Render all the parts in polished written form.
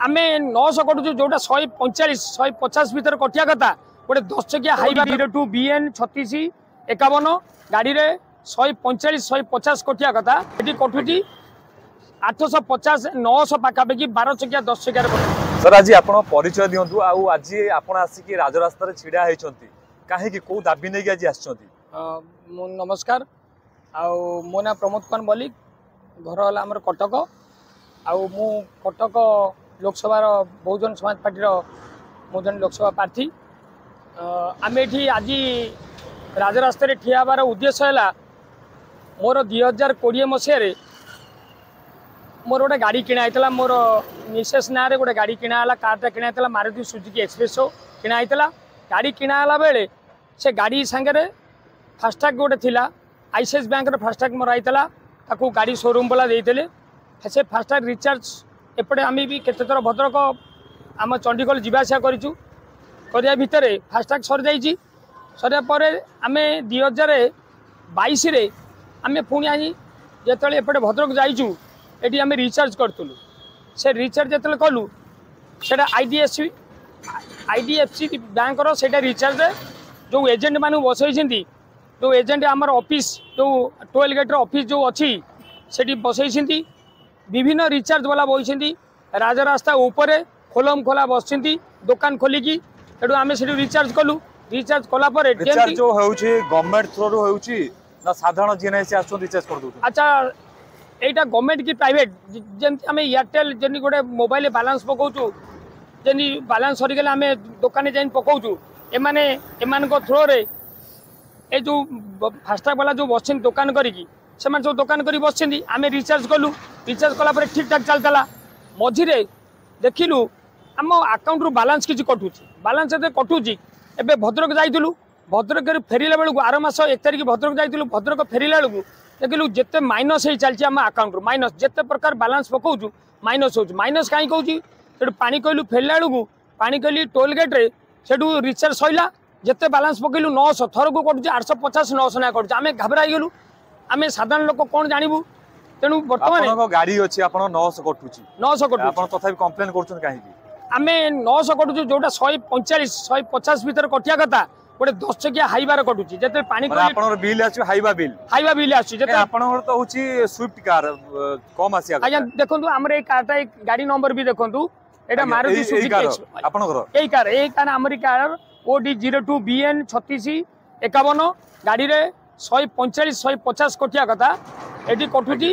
आम 900 कटुचु जोटा 145 150 भर कटिया कथा गोटे 10 चकिया हाइवा 02 BN 36 51 गाड़ी रे 145 150 कटिया कथा ये कटुची 850 900 पाखापाखि 12 चकिया 10 चकिया। सर आज आप परिचय दिंतु आज आप आसिक राजरास्तार छिड़ा होती कहीं कौ दाबी नहीं आज नमस्कार मो ना प्रमोद कुमार मल्लिक घर है आम कटक मु कटक लोकसभा बहुजन समाज पार्टी मो जन लोकसभा प्रार्थी आम ये आज राजरास्तार ठिया हबार उद्देश्य है मोर 2020 मसीह मोर गोटे गाड़ी किणाई मोर मिसेस ना गोटे गाड़ी किणाला कारटा किणाई मारुति सुजुकी एक्सप्रेसो किणाई गाड़ी किणाला बेले से गाड़ी सांगे फास्टैग गोटे थिला आईसीआईसीआई बैंक फास्टैग मराई ताकू गाड़ी शोरूम वाला देते से फास्टैग रिचार्ज एपटे आम भी केते थर भद्रक आम चंडीगढ़ जावासा करिया भितर फास्टैग सर जाइए सरिया पर आम 2022 आम पुणी आज जो एपटे भद्रक जाइचु ये आम रिचार्ज करूँ से रिचार्ज जो कलु से आईडीएफसी बैंक से रिचार्ज जो एजेंट मान बसई जो एजेंट आमर ऑफिस जो टोल गेट ऑफिस जो अच्छी से बसई विभिन्न रिचार्ज वाला बसती राजरास्ता ऊपर खोलम खोला बस दुकान खोलिकी तेणु आम से रिचार्ज कलु रिचार्ज कलापर जो गवर्नमेंट थ्रू ना साधारण जी रिचार्ज कर अच्छा यहाँ गवर्नमेंट कि प्राइवेट जमी आम एयरटेल जमी गोटे मोबाइल बालांस पकाचु जमी बालांस सरीगले आम दुकान जाइन पकाचु एम थ्रो ये जो फास्टैग वाला जो बस दुकान करी सब दुकान कर बस आम रिचार्ज कलु रिचार्ज कलापर ठीक ठाक चलता मझे देखिलु आम आकाउंट रु बालांस किसी कटुची बालांस कटुची एवं भद्रक जाइलु भद्रक फेरला बेलू आर मास 1 तारिख भद्रक जाइलु भद्रक फेरला बेलू देखिलु जिते माइनस हो चलती आम आकाउंट रु माइनस जिते प्रकार बालांस पकाचु माइनस हो माइनस कहीं कौन पानी कहलु फेरला बेलू पानी कहली टोल गेट्रे से रिचार्ज सैला जिते बालांस पकईलु 900 थर को कटुचे 850 900 ना कटुचे आम घबराई गलु आम साधारण लोक कौन जानबू तेणु बर्तमान गाड़ी अच्छी 900 कटुची 900 कटुची आपण तथापि कंप्लेन करछन काहे आम 900 कटुचु जोटा 145 150 भर कटिया कथा गोटे 10 चकिया हाइबार कटुची जते पानी बिल आछो हाइबा बिल आछो जते आपनर तो होची स्विफ्ट कार कम आसिया आज्ञा देखंतु हमर ए कारटा गाड़ी नंबर भी देखंतु एटा मारुति सुजुकी आपनकर ए कार हमर कार OD 02 BN 36 51 गाड़ी रे 145 150 कटिया कथा ये कटुची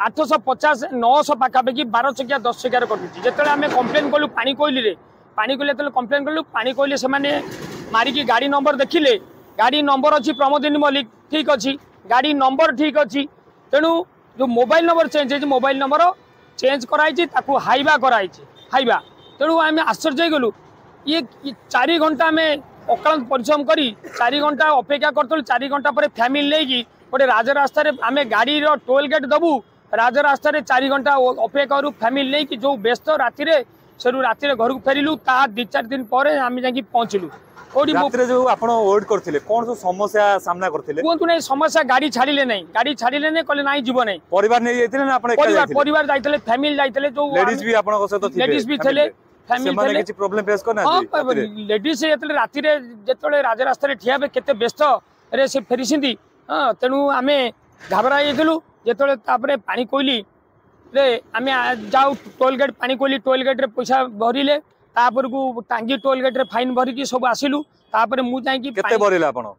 850 900 पाखापाखि 12 चकिया 10 चकिया कटुची जो आम कम्प्लेन कलु पानी कोइली कम्प्लेन कलु पानी कोइली से मारिकी गाड़ी नंबर देखिले गाड़ी नंबर अच्छी प्रमोदिनी मल्लिक ठीक अच्छी गाड़ी नंबर ठीक अच्छी तेणु जो मोबाइल नंबर चेंज है मोबाइल नंबर चेंज कराई हाइवा कराई हाइवा तेणु आम आश्चर्य गलु ये 4 घंटा आम अक्लांत परिश्रम करी 4 घंटा अपेक्षा करूँ 4 घंटा पर फैमिली लेकिन गोटे राजरास्तार आम गाड़ी टोल गेट दबू राजरास्तार 4 घंटा अपेक्षा करूँ फैमिली नहीं कि जो व्यस्त राति राति घर को फेरिलु ता 2-4 दिन पर आम जा पहुँचलु जो आपण वेट करथिले कोन सो समस्या सामना करथिले कोन नै समस्या गाड़ी छाड़िले नै कहले नाही जीव नै परिवार नै जाइथिले ना आपण परिवार जाइथिले फैमिली जाइथिले जो लेडीज भी आपण सहित थिले लेडीज भी थिले फैमिली से किछि प्रॉब्लम फेस करना हां लेडीज जेतले राति रे जेतले राजरास्ता रे ठिया बे केते व्यस्त रे से फेरिसिंदी हां तेनु आमे घबरा जाइथिलु जेतले तापरे पानी कोइली रे आमे जाऊ टोल गेट पानी कोइली टोल गेट रे पैसा भरिले तापर को टांगी टोल गेट रे फाइन भरिकी सब आसिलु तापर मु जाई की केते भरिला आपण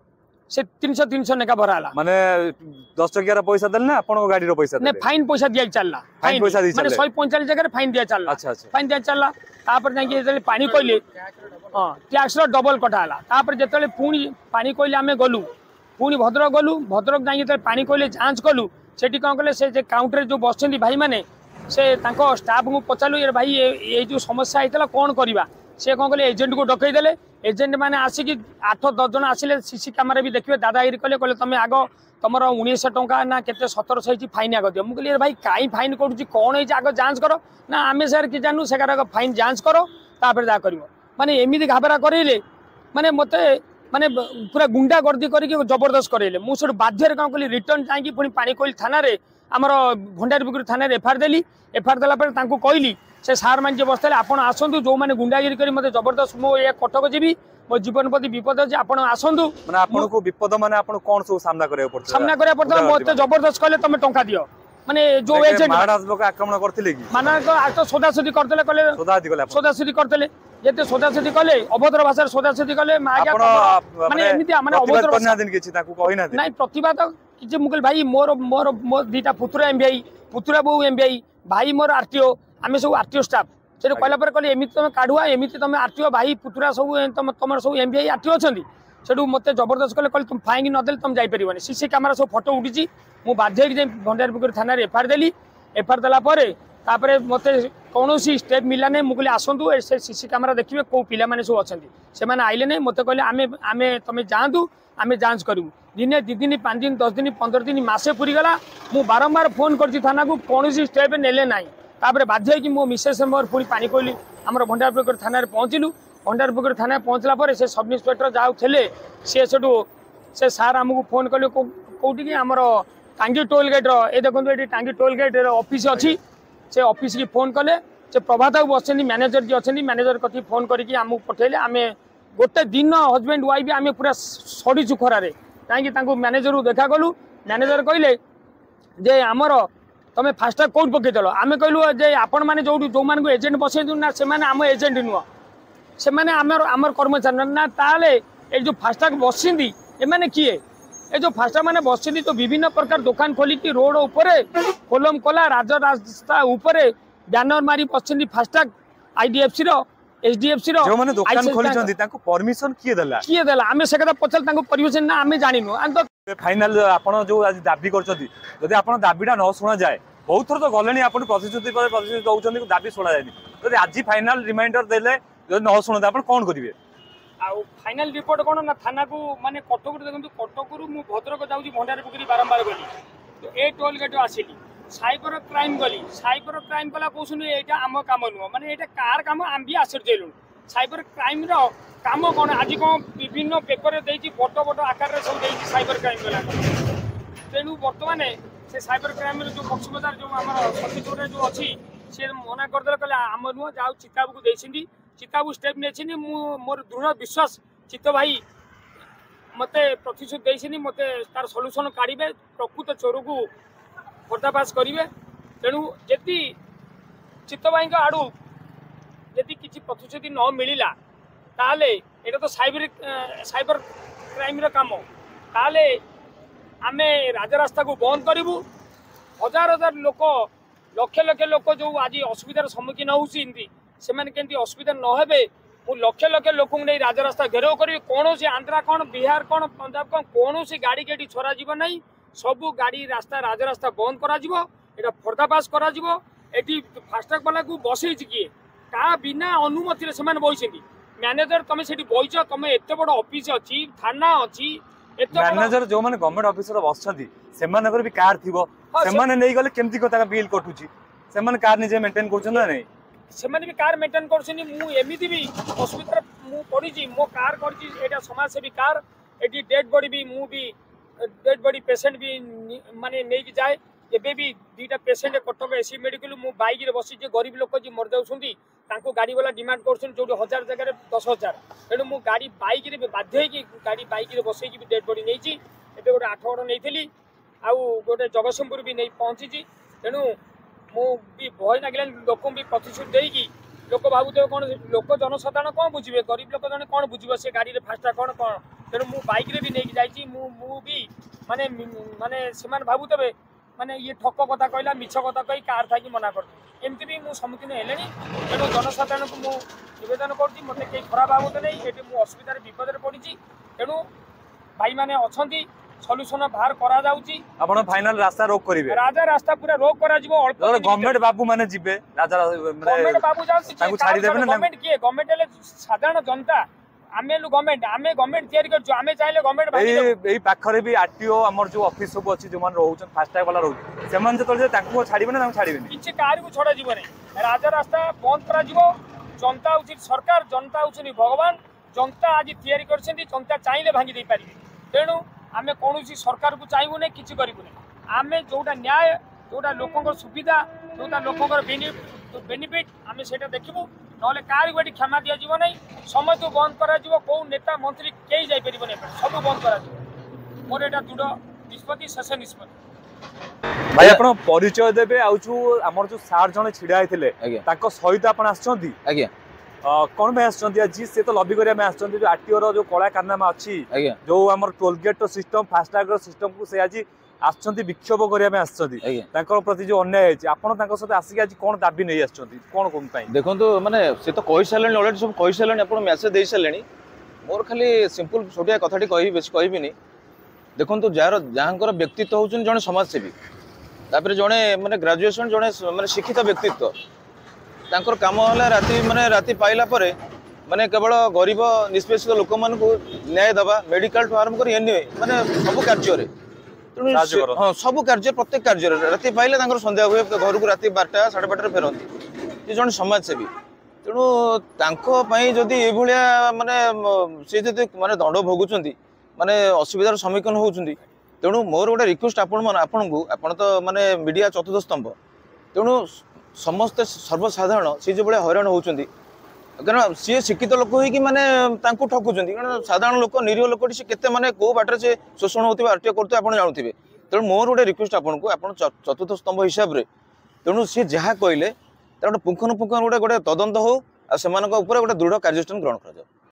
से 300 नेका भराला माने 10 टकिया रा पैसा देल ना आपण गाड़ी रो पैसा ने फाइन पैसा दिया चलला फाइन पैसा दी माने 145 जगह रे फाइन दिया चलला अच्छा अच्छा फाइन दिया चलला तापर जाई की पानी कोइले हां टैक्स रो डबल कटाला तापर जेतले पुणी पानी कोइले आमे गलु पुणी भद्रक जाई की पानी कोइले जांच कलु सेठी कोन कले से जे काउंटर जो बसचंदी भाई माने से तांको स्टाफ को पचालु ये भाई ये जो समस्या होता कौन करवा से कौन कले एजेंट को डकई देले एजेंट मैंने आसिकी 8-10 जन आसिले सीसी कैमेरा भी देखिए दादागिरी कले कले तुम आग तुम 1900 टंका ना केते 1700 फाइन आग दियो मुझे भाई कहीं फाइन करुच्ची कौन है आग जांच करो ना आम सर कि जानू से फाइन जांच करो तापर जा कर माने एमती घाबरा करेले माने मत माने पूरा गुंडा गर्दी करके जबरदस्त करेले मुझे बाध्य कौन कली रिटर्न जाकि पुणी पानी कोइल थाना रे आमर भंडारीपुर थाना एफआईआर देली एफआईआर देला कहली से सार मैंने बसते आप आसतु जो मैंने गुंडागिरी कर मत जबरदस्त मो ये कटक जी मो जीवन प्रति विपद अच्छे आप आसतु माने आपनको विपद माने आपण कोन सब सामना करे पड़छ सामना करे पड़ता मत जबरदस्त कहले तुम टंका दियो माने जो एजेंट महाराज लोक आक्रमण करथिले कि माने तो सोदासुदी करदेले कहले सोदासुदी करदेले जेते सोदासुदी कले अभद्र भाषा सोदासुदी कले मागे माने एमिति माने अभद्र करना दिन किछि ताकू कहि ना नहीं प्रतिवाद कि मुगल भाई मोर मोर मोर दीटा पुत्र एमबीआई पुत्र बहु एमबीआई भाई मोर आरटीओ आमे सब आरटीओ स्टाफ से कहला पर कहले एमिति तुम काढुआ एमिति तुम आरटीओ भाई पुत्रा सब तुम सब एमबीआई आरटीओ अछंती सेठू मते जबरदस्त कहले तुम फाइन न देले तुम जाई परिबनी सीसी कैमरा सब फोटो उठिची मु बाध्य कि भंडारपुर थाना रे एफआईआर देली एफआईआर देला परे तापरे मते कौनसी स्टेप मिला नहीं मुझे आसतु से सीसी कैमेरा देखिए कौ पिला माने सब अच्छा से मैंने आइले नहीं मत कहले आमे आमे तुम जातु आमे जांच करूँ दिने 2 दिन 5 दिन 10 दिन 15 दिन मसे पूरीगला मु बारंबार फोन कर थाना को कौन स्टेप नेले ना तापर बाध्य कि मो मिसेस मोर पुणी पानी कोली आम भंडारपुर थाना पहुँचलु भंडारपुर थाना पहुँचला पर से सब इन्स्पेक्टर जाऊ थे सी से सार आमको फोन कले कौटी कि आमर टांगी टोल गेट ये देखो ये टांगी टोल गेट ऑफिस अच्छी से ऑफिस की फोन कले से प्रभात बाबू अच्छे मैनेजर जी अच्छे मैनेजर कथी फोन करके आमको पठेले आम गोटे दिन हजबैंड वाइफ आम पूरा सड़ीचु खरारे कहीं मैनेजर को देखा कलु मैनेजर कहले जे आमर तुम फास्टाग कौट पकईदेल आम कहलु जे आपण मैंने जो जो मान एजेंट बसई ना से आम एजेंट नुह से आमर कर्मचारी ना ताले ये जो फास्टाग बसती एमाने किए ये जो फास्टाग मैंने बसती तो विभिन्न प्रकार दुकान खोलिकी रोड उपरे कोलम कोला राज रास्ता उपरे बैनर मारी बसती फास्टाग आईडीएफसी रो एचडीएफसी रो जो माने दुकान खोलिचंदी ताको परमिशन किए देला आमे से कथा पचल ताको परमिशन ना आमे जानिनु आन तो फाइनल आपण जो आज दाबी करचंदी जदि आपण दाबीडा न सुना जाए बहुत थोर तो गलेनी आपण प्रतिश्रुति पर प्रतिश्रुति दउचंदी दाबी सुना जायनी जदि आज फाइनल रिमाइंडर देले जदि न सुना आपण कोन करिवे आउ फाइनल रिपोर्ट कोन ना थाना को माने कटक देखंतु कटक रु मु भद्रक जाउची भंडारपुर बारंबार गली तो ए टोल गेट आसिली साइबर क्राइम गली साइबर क्राइम कला कहूँ ये आम कम नुह माने ये कार कम आम भी आश्चर्य देलु साइबर क्राइम रो काम कौन आज कौन विभिन्न पेपर बड़ बड़ आकार सब साइबर क्राइम गला तेणु बर्तमान से साइबर क्राइम जो पक्ष बजार जो आम छत्तीसगढ़ जो अच्छी सी मना करदे कहले आम नुह जहाँ चिताबू को देती चिताबू स्टेप नहीं मोर दृढ़ विश्वास चित्त भाई मत प्रतिश्रुति देती मत तार सल्यूसन काढ़े प्रकृत चोर को पर्दाफाश करेंगे तेणु जी चित्त भाई आड़ू जी किसी प्रतिश्रुति न मिलला ताले ये तो साइबर क्राइम काम ताले आमे राजरास्ता को बंद करूँ हजार हजार लोक लक्ष लक्ष लोक जो आज असुविधार सम्मुखीन होती से केमती असुविधा नहे मु लक्ष लक्ष लोक नहीं राजरास्ता घेराव करी कौन आंध्रा कौन बिहार कौन पंजाब कौन गाड़ी के छड़ा ना सबू गाड़ी रास्ता राजरास्ता बंद करा पर्दाफाश करा फास्टाग वाला को बसई किए का बिना अनुमति से बही मैनेजर तुम से बहीच तुम एत बड़ ऑफिस अच्छी थाना अच्छी मैनेजर जो माने गवर्नमेंट ऑफिसर बसछंती सेमानकर भी कार थिबो सेमाने नै गले केमती को ताका बिल कटुची सेमान कार निजे मेंटेन करछन ना नै सेमाने भी कार मेंटेन करछनी मु एमिति भी हॉस्पिटल मु पडिची मो कार करची एटा समाज सेवी कार एटी डेड बॉडी भी मु भी डेड बॉडी पेशेंट भी माने नै कि जाय एबे भी दुईटा पेशेंट कटक एसी मेडिकल मु बाइक रे बसी जे गरीब लोक जे मर जाउछंती तांको गाड़ी वाला डिमांड करछन जो 1000 जगह रे 10000 तेणु मु गाड़ी बाइक रे बाध्य कि गाड़ी बाइक रे बसई कि डेड बॉडी नैची एबे गोटे 8 गड़ नैथिली आउ गोटे जगतसिंहपुर भी नहीं पहुंची तेणु मु भी भय लागला लोक भी प्रतिश्रुति देकी लोक भावुते कौन लोक जनसाधारण कौन बुझे गरीब लोक जन कौन बुझे से गाड़ी रे फास्टा कौन कौन तेणु मु बाइक रे भी नहीं जाइए मु भी माने माने से भावुते माने ये ठक कथा कहला मिछ कथा कही कार था मना कर एमती भी मुझे सम्मुखीन हेले तेणु जनसाधारण को मुझे नवेदन करुँच मत कहीं खराब भावते नहीं ये मुझे असुविधार विपद पड़ी तेणु भाई मैंने अच्छा सल्यूशन बाहर करा फाइनल रास्ता रोक करिवे राजा रास्ता पूरा रोक करा जिवो अल्प गवर्नमेंट बाबू माने जिबे राजा गवर्नमेंट बाबू जाउ ताकू छाड़ी देबे ना गवर्नमेंट किए गवर्नमेंट ले साधारण जनता आमे गवर्नमेंट तैयारी करछु आमे चाहिले गवर्नमेंट भाई एई पाखरे भी आरटीओ हमर जो ऑफिस सब अछि जो मान रहउछन फास्टैग वाला रहउ सेमान जे तले ताकू छाड़ीबे ना ताकू छाड़ीबे किछि कार को छोड़ा जिवो नै राजा रास्ता बंद करा जिवो जनता उचित सरकार जनता उचित भगवान जनता आज तैयारी करछन्ती जनता चाहिले भांगी दे पारिबे तेणु आमे कोनोसी सरकार को चाहबो नै किछि करिबो नै आमे जोटा न्याय जोटा लोकंकर सुविधा जोटा लोकंकर बेनिफिट आम से देखू ना क्या गोटे क्षमा दि जाव ना समस्त बंद कर कौ नेता मंत्री कई जापर सब बंद कर मोर यहाँ दृढ़ निष्पत्ति शेष निष्पत्ति। भाई आपण परिचय देबे आमर जो सार जने छिड़ा होते सहित आप आज्ञा कौन में आज से तो लॉबी करिया में जो आरटीओ जो कला कारनामा अच्छी जो आम toll gate system FASTag system को से आज आसछंती विक्षोभ करिया में आसछंती प्रति जो अन्याय है आपण सहित आसिक आज कौन दाबी नहीं आसछंती कौन कोन पई देखो माने से तो कहि सारले ऑलरेडी सब कहि सारले आपण मेसेज दे सारले मोर खाली सिंपल छोटिया कथाटी कहि बेस कहबिनी देखो जार जहाँकर व्यक्तित्व होउछन जने समाजसेवी तापर जने माने ग्रेजुएशन जने माने शिक्षित व्यक्तित्व तांकर काम होला राति पाइला परे माने केवल गरीब निष्पेषित लोक मान को न्याय दबा मेडिकल ठू आरंभ कर एनी माने सब कार्य हाँ सब कार्य प्रत्येक कार्य राति पाइले संध्या हुए घर को राति 12टा 12:30 फेरती ये जन समाजसेवी तेणु जदि ये माने सी जदि माने दंड भोगुंट माने असुविधार सम्मुखीन होती तेणु मोर गोटे रिक्वेस्ट आपण तो माने मीडिया चतुर्थ स्तंभ तेणु समस्ते सर्वसाधारण सी जो भाया हईराण होती कारण सी शिक्षित लोक हो माने ठकुंट कारण साधारण लोक निरीह लोक सी केते माने को बाटर से शोषण होते आरटीओ करते आप जानते तेणु मोर गोटे रिक्वेस्ट आपन चतुर्थ स्तंभ हिसाब से तेणु सी जहाँ कहले तार गोटे पुंखानुपुंख गोटे तदंत हो आ गोटे दृढ़ कार्यानुष्ठान ग्रहण कर।